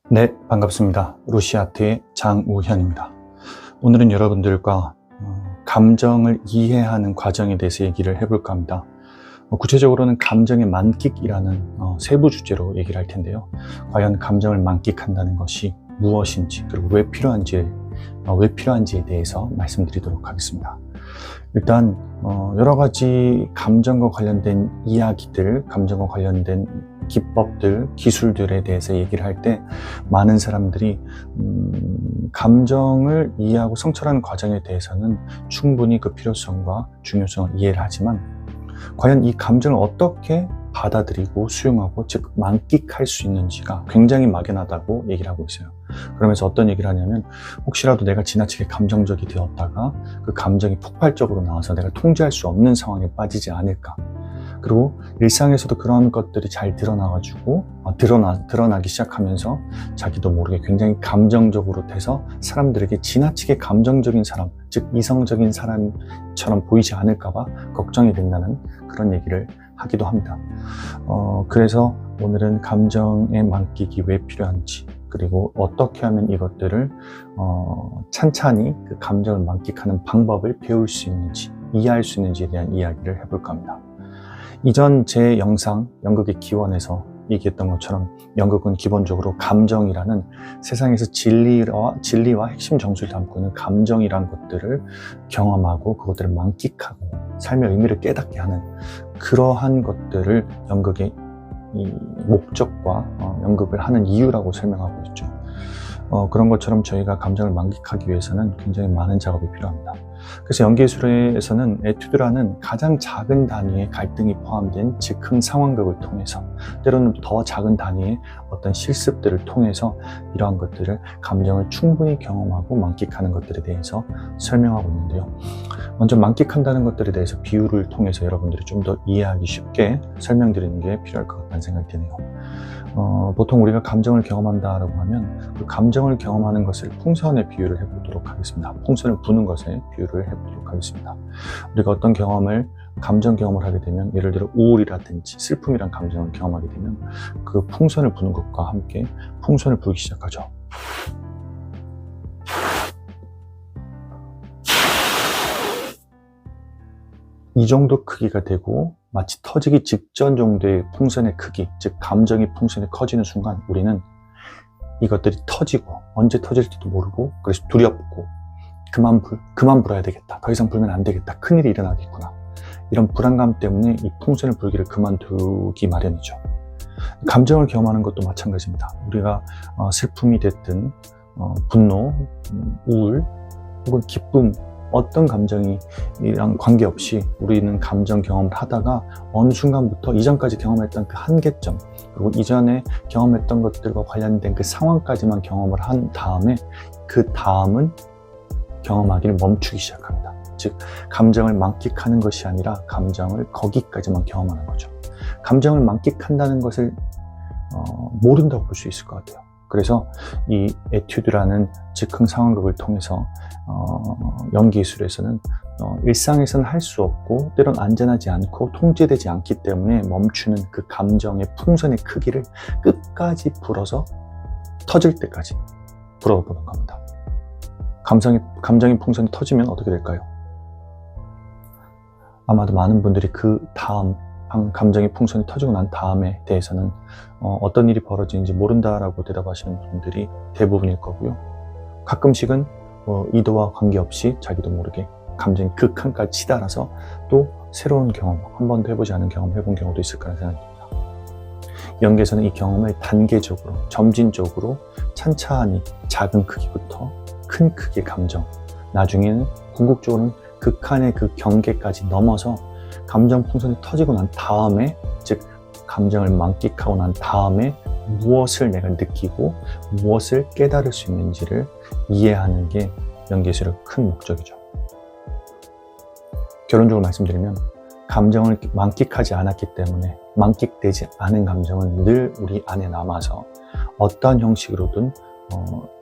네, 반갑습니다. 루시아트의 장우현입니다. 오늘은 여러분들과 감정을 이해하는 과정에 대해서 얘기를 해볼까 합니다. 구체적으로는 감정의 만끽이라는 세부 주제로 얘기를 할 텐데요. 과연 감정을 만끽한다는 것이 무엇인지, 그리고 왜 필요한지에 대해서 말씀드리도록 하겠습니다. 일단 여러 가지 감정과 관련된 이야기들, 감정과 관련된 기법들, 기술들에 대해서 얘기를 할 때 많은 사람들이 감정을 이해하고 성찰하는 과정에 대해서는 충분히 그 필요성과 중요성을 이해를 하지만 과연 이 감정을 어떻게 받아들이고 수용하고 즉 만끽할 수 있는지가 굉장히 막연하다고 얘기를 하고 있어요. 그러면서 어떤 얘기를 하냐면 혹시라도 내가 지나치게 감정적이 되었다가 그 감정이 폭발적으로 나와서 내가 통제할 수 없는 상황에 빠지지 않을까. 그리고 일상에서도 그런 것들이 잘 드러나기 시작하면서 자기도 모르게 굉장히 감정적으로 돼서 사람들에게 지나치게 감정적인 사람, 즉 이성적인 사람처럼 보이지 않을까봐 걱정이 된다는 그런 얘기를 하기도 합니다. 그래서 오늘은 감정의 만끽이 왜 필요한지, 그리고 어떻게 하면 이것들을 찬찬히 그 감정을 만끽하는 방법을 배울 수 있는지, 이해할 수 있는지에 대한 이야기를 해볼까 합니다. 이전 제 영상, 연극의 기원에서 얘기했던 것처럼 연극은 기본적으로 감정이라는 세상에서 진리와 핵심 정수를 담고 있는 감정이란 것들을 경험하고 그것들을 만끽하고 삶의 의미를 깨닫게 하는 그러한 것들을 연극의 이 목적과 연극을 하는 이유라고 설명하고 있죠. 그런 것처럼 저희가 감정을 만끽하기 위해서는 굉장히 많은 작업이 필요합니다. 그래서 연기예술에서는 에튜드라는 가장 작은 단위의 갈등이 포함된 즉흥 상황극을 통해서 때로는 더 작은 단위의 어떤 실습들을 통해서 이러한 것들을 감정을 충분히 경험하고 만끽하는 것들에 대해서 설명하고 있는데요. 먼저 만끽한다는 것들에 대해서 비유를 통해서 여러분들이 좀 더 이해하기 쉽게 설명드리는 게 필요할 것 같다는 생각이 드네요. 보통 우리가 감정을 경험한다라고 하면 그 감정을 경험하는 것을 풍선에 비유를 해보도록 하겠습니다. 풍선을 부는 것에 비유를 해보도록 하겠습니다. 우리가 어떤 감정 경험을 하게 되면 예를 들어 우울이라든지 슬픔이란 감정을 경험하게 되면 그 풍선을 부는 것과 함께 풍선을 불기 시작하죠. 이 정도 크기가 되고 마치 터지기 직전 정도의 풍선의 크기, 즉 감정이 풍선이 커지는 순간 우리는 이것들이 터지고 언제 터질지도 모르고 그래서 두렵고 그만 불어야 되겠다. 더 이상 불면 안 되겠다. 큰일이 일어나겠구나. 이런 불안감 때문에 이 풍선을 불기를 그만두기 마련이죠. 감정을 경험하는 것도 마찬가지입니다. 우리가 슬픔이 됐든 분노, 우울 혹은 기쁨 어떤 감정이랑 관계없이 우리는 감정 경험을 하다가 어느 순간부터 이전까지 경험했던 그 한계점 그리고 이전에 경험했던 것들과 관련된 그 상황까지만 경험을 한 다음에 그 다음은 경험하기를 멈추기 시작합니다. 즉 감정을 만끽하는 것이 아니라 감정을 거기까지만 경험하는 거죠. 감정을 만끽한다는 것을 모른다고 볼 수 있을 것 같아요. 그래서 이 에튜드라는 즉흥 상황극을 통해서 연기예술에서는 일상에서는 할 수 없고 때론 안전하지 않고 통제되지 않기 때문에 멈추는 그 감정의 풍선의 크기를 끝까지 불어서 터질 때까지 불어보는 겁니다. 감정의 풍선이 터지면 어떻게 될까요? 아마도 많은 분들이 그 다음 감정의 풍선이 터지고 난 다음에 대해서는 어떤 일이 벌어지는지 모른다라고 대답하시는 분들이 대부분일 거고요. 가끔씩은 의도와 관계없이 자기도 모르게 감정이 극한까지 치달아서 또 새로운 경험, 한 번도 해보지 않은 경험 해본 경우도 있을 거라는 생각이 듭니다. 연기에서는 이 경험을 단계적으로, 점진적으로 찬찬히 작은 크기부터 큰 크기의 감정, 나중에는 궁극적으로는 극한의 그 경계까지 넘어서 감정 풍선이 터지고 난 다음에, 즉 감정을 만끽하고 난 다음에 무엇을 내가 느끼고 무엇을 깨달을 수 있는지를 이해하는 게 연기예술의 큰 목적이죠. 결론적으로 말씀드리면 감정을 만끽하지 않았기 때문에 만끽되지 않은 감정은 늘 우리 안에 남아서 어떠한 형식으로든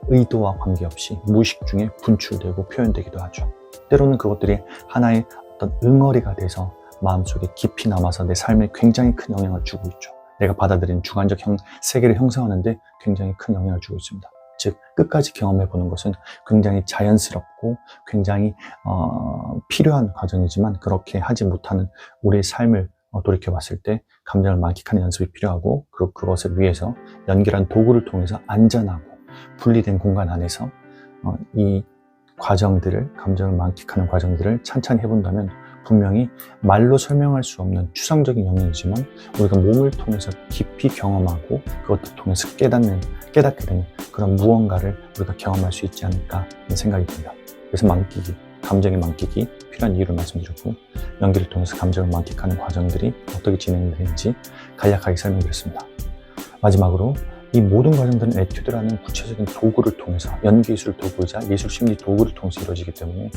의도와 관계없이 무의식 중에 분출되고 표현되기도 하죠. 때로는 그것들이 하나의 어떤 응어리가 돼서 마음속에 깊이 남아서 내 삶에 굉장히 큰 영향을 주고 있죠. 내가 받아들인 주관적 세계를 형성하는데 굉장히 큰 영향을 주고 있습니다. 즉 끝까지 경험해 보는 것은 굉장히 자연스럽고 굉장히 필요한 과정이지만 그렇게 하지 못하는 우리의 삶을 돌이켜 봤을 때 감정을 만끽하는 연습이 필요하고 그것을 위해서 연기란 도구를 통해서 안전하고 분리된 공간 안에서 이 과정들을, 감정을 만끽하는 과정들을 찬찬히 해본다면 분명히 말로 설명할 수 없는 추상적인 영역이지만 우리가 몸을 통해서 깊이 경험하고 그것을 통해서 깨닫게 되는 그런 무언가를 우리가 경험할 수 있지 않을까 하는 생각이 듭니다. 그래서 감정의 만끽이 필요한 이유를 말씀드렸고 연기를 통해서 감정을 만끽하는 과정들이 어떻게 진행되는지 간략하게 설명드렸습니다. 마지막으로 이 모든 과정들은 에튜드라는 구체적인 도구를 통해서 연기예술 도구이자 예술심리 도구를 통해서 이루어지기 때문에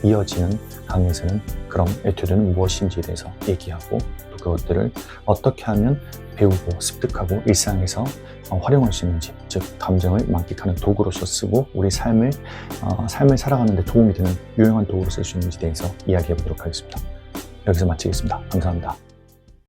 이어지는 강의에서는 그럼 에튜드는 무엇인지에 대해서 얘기하고 또 그것들을 어떻게 하면 배우고 습득하고 일상에서 활용할 수 있는지, 즉 감정을 만끽하는 도구로서 쓰고 우리 삶을 살아가는 데 도움이 되는 유용한 도구로 쓸 수 있는지에 대해서 이야기해 보도록 하겠습니다. 여기서 마치겠습니다. 감사합니다.